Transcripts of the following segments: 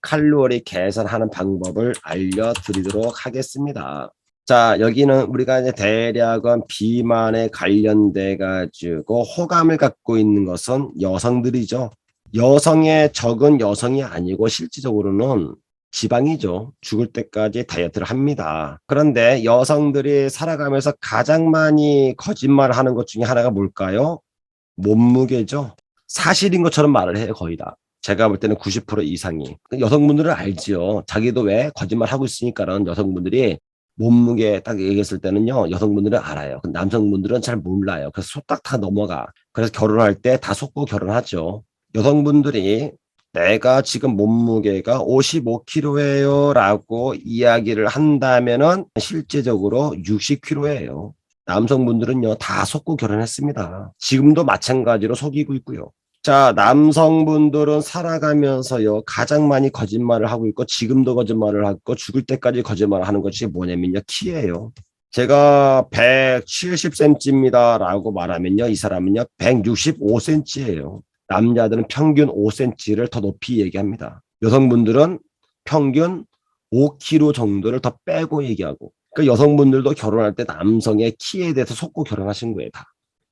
칼로리 계산하는 방법을 알려드리도록 하겠습니다. 자, 여기는 우리가 이제 대략은 비만에 관련돼 가지고 호감을 갖고 있는 것은 여성들이죠. 여성의 적은 여성이 아니고 실질적으로는 지방이죠. 죽을 때까지 다이어트를 합니다. 그런데 여성들이 살아가면서 가장 많이 거짓말하는 것 중에 하나가 뭘까요? 몸무게죠. 사실인 것처럼 말을 해요, 거의 다. 제가 볼 때는 90% 이상이. 여성분들은 알지요. 자기도 왜 거짓말하고 있으니까는 여성분들이 몸무게 딱 얘기했을 때는요, 여성분들은 알아요. 남성분들은 잘 몰라요. 그래서 속닥 다 넘어가. 그래서 결혼할 때 다 속고 결혼하죠. 여성분들이 내가 지금 몸무게가 55kg예요 라고 이야기를 한다면은 실제적으로 60kg예요. 남성분들은요, 다 속고 결혼했습니다. 지금도 마찬가지로 속이고 있고요. 자, 남성분들은 살아가면서요, 가장 많이 거짓말을 하고 있고, 지금도 거짓말을 하고, 죽을 때까지 거짓말을 하는 것이 뭐냐면요, 키예요. 제가 170cm입니다 라고 말하면요, 이 사람은요, 165cm예요. 남자들은 평균 5cm를 더 높이 얘기합니다. 여성분들은 평균 5kg 정도를 더 빼고 얘기하고, 그 여성분들도 결혼할 때 남성의 키에 대해서 속고 결혼하신 거예요, 다.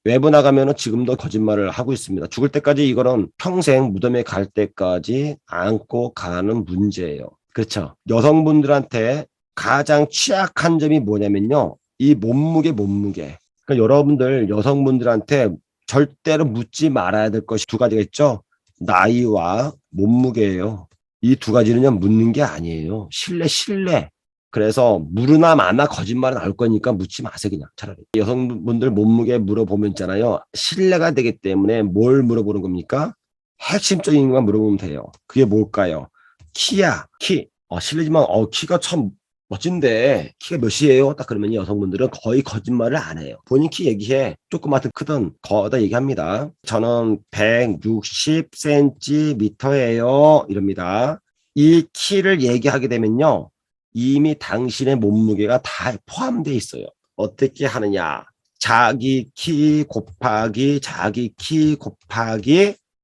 외부 나가면은 지금도 거짓말을 하고 있습니다. 죽을 때까지 이거는 평생 무덤에 갈 때까지 안고 가는 문제예요. 그렇죠. 여성분들한테 가장 취약한 점이 뭐냐면요, 이 몸무게. 그러니까 여러분들 여성분들한테 절대로 묻지 말아야 될 것이 두 가지가 있죠. 나이와 몸무게예요. 이 두 가지는요, 묻는 게 아니에요. 신뢰. 그래서 물으나 마나 거짓말은 나올 거니까 묻지 마세요, 그냥 차라리. 여성분들 몸무게 물어보면 있잖아요. 신뢰가 되기 때문에 뭘 물어보는 겁니까? 핵심적인 것만 물어보면 돼요. 그게 뭘까요? 키야, 키. 실례지만 키가 참 멋진데 키가 몇이에요? 딱 그러면 여성분들은 거의 거짓말을 안 해요. 본인 키 얘기해. 조그맣든 크든 거다 얘기합니다. 저는 160cm예요. 이럽니다. 이 키를 얘기하게 되면요, 이미 당신의 몸무게가 다 포함되어 있어요. 어떻게 하느냐? 자기 키 곱하기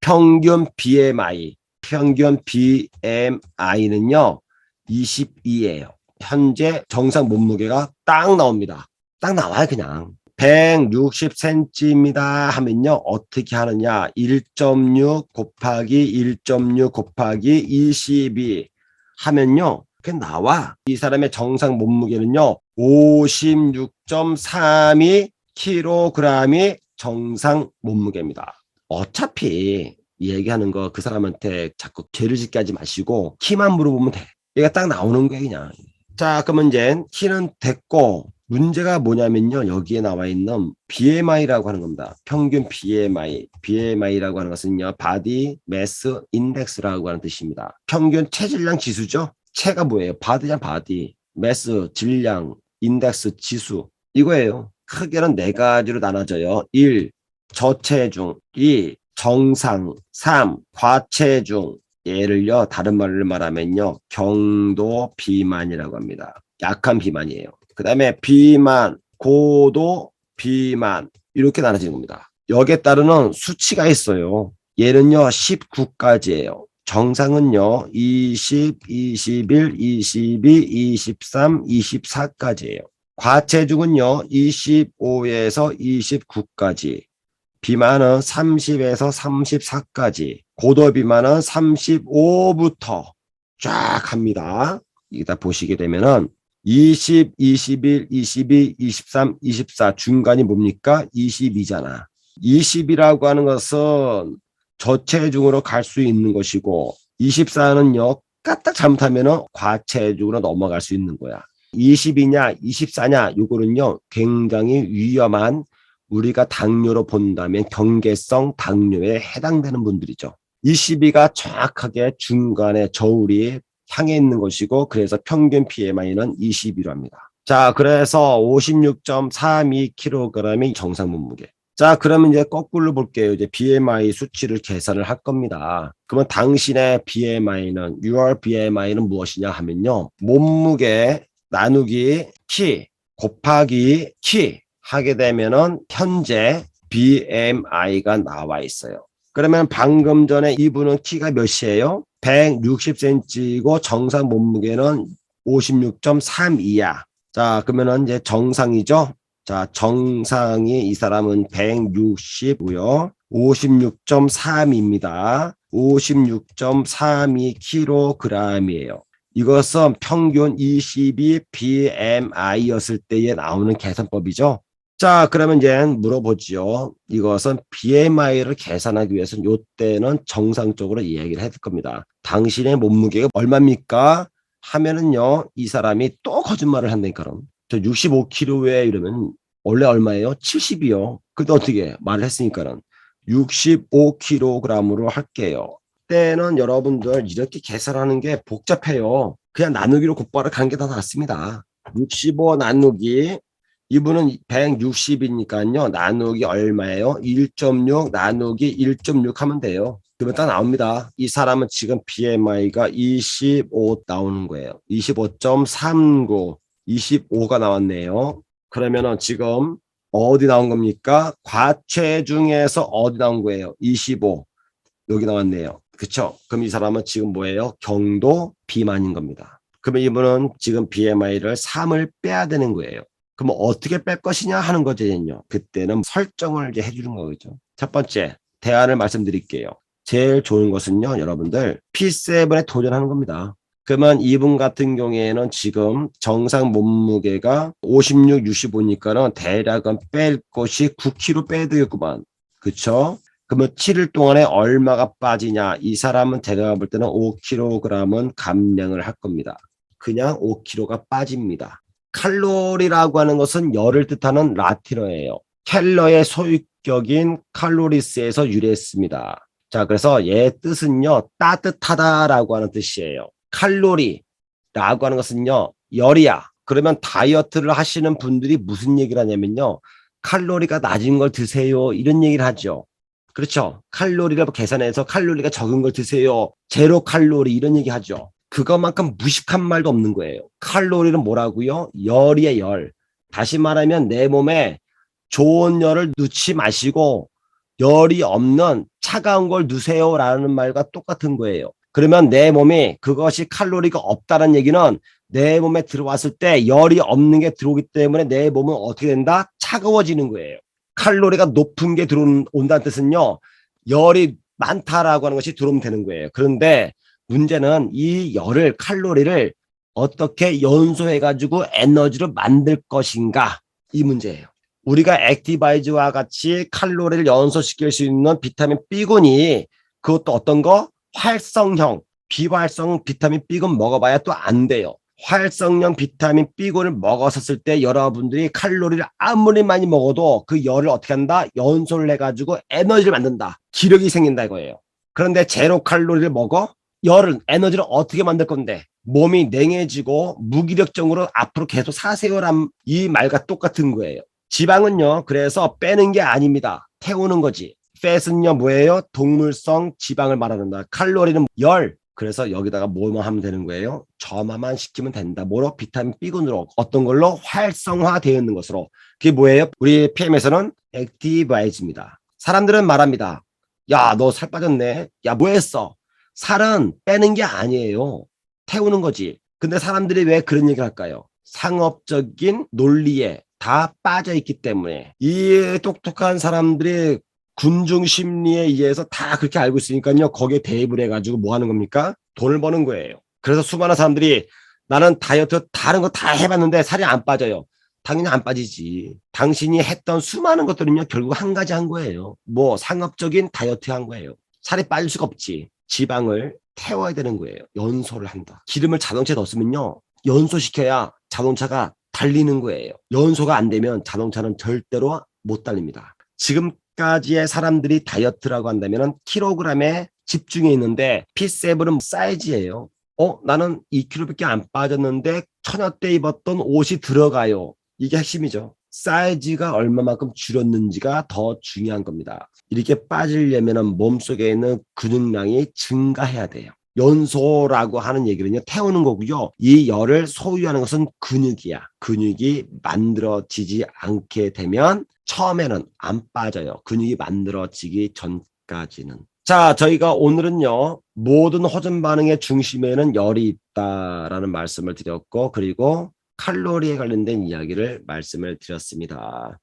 평균 BMI. 평균 BMI는요, 22예요. 현재 정상 몸무게가 딱 나옵니다. 딱 나와요, 그냥. 160cm입니다 하면요, 어떻게 하느냐? 1.6 곱하기 1.6 곱하기 22 하면요, 그게 나와. 이 사람의 정상 몸무게는요, 56.32kg이 정상 몸무게입니다. 어차피 얘기하는 거 그 사람한테 자꾸 죄를 짓게 하지 마시고 키만 물어보면 돼. 얘가 딱 나오는 거예요, 그냥. 자, 그러면 이제 키는 됐고, 문제가 뭐냐면요, 여기에 나와 있는 BMI라고 하는 겁니다. 평균 BMI. BMI라고 하는 것은요, 바디 매스 인덱스라고 하는 뜻입니다. 평균 체질량 지수죠. 체가 뭐예요? 바디냐, 바디. 매스, 질량, 인덱스, 지수. 이거예요. 크게는 네 가지로 나눠져요. 1. 저체중. 2. 정상. 3. 과체중. 얘를요, 다른 말로 말하면요, 경도 비만이라고 합니다. 약한 비만이에요. 그 다음에 비만, 고도 비만, 이렇게 나눠지는 겁니다. 여기에 따르는 수치가 있어요. 얘는요, 19까지예요. 정상은요, 20, 21, 22, 23, 24까지예요. 과체중은요, 25에서 29까지. 비만은 30에서 34까지. 고도 비만은 35부터 쫙 합니다. 이다 보시게 되면은 20, 21, 22, 23, 24 중간이 뭡니까? 22잖아. 20이라고 하는 것은 저체중으로 갈 수 있는 것이고, 24는요, 까딱 잘못하면은 과체중으로 넘어갈 수 있는 거야. 20이냐, 24냐, 요거는요, 굉장히 위험한, 우리가 당뇨로 본다면 경계성 당뇨에 해당되는 분들이죠. 22가 정확하게 중간에 저울이 향해 있는 것이고, 그래서 평균 BMI는 22로 합니다. 자, 그래서 56.32kg이 정상 몸무게. 자, 그러면 이제 거꾸로 볼게요. 이제 BMI 수치를 계산을 할 겁니다. 그러면 당신의 BMI는, your BMI는 무엇이냐 하면요, 몸무게 나누기 키 곱하기 키 하게 되면은 현재 BMI가 나와 있어요. 그러면 방금 전에 이분은 키가 몇이에요? 160cm이고 정상 몸무게는 56.32야. 자, 그러면은 이제 정상이죠. 자, 정상이 이 사람은 160이고요. 56.3입니다. 56.32kg이에요. 이것은 평균 22 BMI였을 때에 나오는 계산법이죠. 자, 그러면 이제 물어보죠. 이것은 BMI를 계산하기 위해서는 이때는 정상적으로 이야기를 해줄 겁니다. 당신의 몸무게가 얼마입니까? 하면은요, 이 사람이 또 거짓말을 한다니까. 저 65kg에 이러면 원래 얼마예요? 70이요. 근데 어떻게 말을 했으니까는 65kg으로 할게요. 때는 여러분들 이렇게 계산하는 게 복잡해요. 그냥 나누기로 곧바로 간 게 더 낫습니다. 65 나누기 이분은 160이니까요. 나누기 얼마예요? 1.6 나누기 1.6 하면 돼요. 그러면 딱 나옵니다. 이 사람은 지금 BMI가 25 나오는 거예요. 25.39, 25가 나왔네요. 그러면은 지금 어디 나온 겁니까? 과체중에서 어디 나온 거예요? 25. 여기 나왔네요. 그쵸? 그럼 이 사람은 지금 뭐예요? 경도 비만인 겁니다. 그러면 이분은 지금 BMI를 3을 빼야 되는 거예요. 그럼 어떻게 뺄 것이냐 하는 거거든요. 그때는 설정을 이제 해주는 거죠. 첫 번째, 대안을 말씀드릴게요. 제일 좋은 것은요, 여러분들, P7에 도전하는 겁니다. 그러면 이분 같은 경우에는 지금 정상 몸무게가 56, 65니까는 대략은 뺄 것이 9kg 빼야 되겠구만. 그쵸? 그러면 7일 동안에 얼마가 빠지냐? 이 사람은 제가 볼 때는 5kg은 감량을 할 겁니다. 그냥 5kg가 빠집니다. 칼로리라고 하는 것은 열을 뜻하는 라틴어예요. 캘러의 소유격인 칼로리스에서 유래했습니다. 자, 그래서 얘 뜻은요, 따뜻하다라고 하는 뜻이에요. 칼로리라고 하는 것은요, 열이야. 그러면 다이어트를 하시는 분들이 무슨 얘기를 하냐면요, 칼로리가 낮은 걸 드세요. 이런 얘기를 하죠. 그렇죠. 칼로리를 계산해서 칼로리가 적은 걸 드세요. 제로 칼로리 이런 얘기 하죠. 그것만큼 무식한 말도 없는 거예요. 칼로리는 뭐라고요? 열이의 열. 다시 말하면 내 몸에 좋은 열을 넣지 마시고 열이 없는 차가운 걸 넣으세요라는 말과 똑같은 거예요. 그러면 내 몸에 그것이 칼로리가 없다는 얘기는 내 몸에 들어왔을 때 열이 없는 게 들어오기 때문에 내 몸은 어떻게 된다? 차가워지는 거예요. 칼로리가 높은 게 들어온다는 뜻은요. 열이 많다라고 하는 것이 들어오면 되는 거예요. 그런데 문제는 이 열을 칼로리를 어떻게 연소해가지고 에너지로 만들 것인가 이 문제예요. 우리가 액티바이즈와 같이 칼로리를 연소시킬 수 있는 비타민 B군이 그것도 어떤 거? 활성형, 비활성 비타민 B군 먹어봐야 또 안 돼요. 활성형 비타민 B군을 먹었을 때 여러분들이 칼로리를 아무리 많이 먹어도 그 열을 어떻게 한다? 연소를 해가지고 에너지를 만든다. 기력이 생긴다 이거예요. 그런데 제로 칼로리를 먹어? 열은 에너지를 어떻게 만들 건데? 몸이 냉해지고 무기력적으로 앞으로 계속 사세요란 이 말과 똑같은 거예요. 지방은요, 그래서 빼는 게 아닙니다. 태우는 거지. 팻은요, 뭐예요? 동물성 지방을 말하는다. 칼로리는 열. 그래서 여기다가 뭐만 하면 되는 거예요? 점화만 시키면 된다. 뭐로? 비타민 B군으로. 어떤 걸로? 활성화되어 있는 것으로. 그게 뭐예요? 우리 PM에서는 액티바이즈입니다. 사람들은 말합니다. 야, 너 살 빠졌네. 야, 뭐 했어? 살은 빼는 게 아니에요. 태우는 거지. 근데 사람들이 왜 그런 얘기를 할까요? 상업적인 논리에 다 빠져 있기 때문에 이 똑똑한 사람들이 군중 심리에 의해서 다 그렇게 알고 있으니까요. 거기에 대입을 해가지고 뭐 하는 겁니까? 돈을 버는 거예요. 그래서 수많은 사람들이 나는 다이어트 다른 거 다 해봤는데 살이 안 빠져요. 당연히 안 빠지지. 당신이 했던 수많은 것들은요. 결국 한 가지 한 거예요. 뭐 상업적인 다이어트 한 거예요. 살이 빠질 수가 없지. 지방을 태워야 되는 거예요. 연소를 한다. 기름을 자동차에 넣었으면요. 연소시켜야 자동차가 달리는 거예요. 연소가 안 되면 자동차는 절대로 못 달립니다. 지금까지의 사람들이 다이어트라고 한다면 킬로그램에 집중해 있는데 P7은 사이즈예요. 나는 2kg밖에 안 빠졌는데 처녀 때 입었던 옷이 들어가요. 이게 핵심이죠. 사이즈가 얼마만큼 줄였는지가 더 중요한 겁니다. 이렇게 빠지려면 몸속에 있는 근육량이 증가해야 돼요. 연소라고 하는 얘기는요, 태우는 거고요. 이 열을 소유하는 것은 근육이야. 근육이 만들어지지 않게 되면 처음에는 안 빠져요. 근육이 만들어지기 전까지는. 자, 저희가 오늘은요, 모든 호전 반응의 중심에는 열이 있다라는 말씀을 드렸고, 그리고 칼로리에 관련된 이야기를 말씀을 드렸습니다.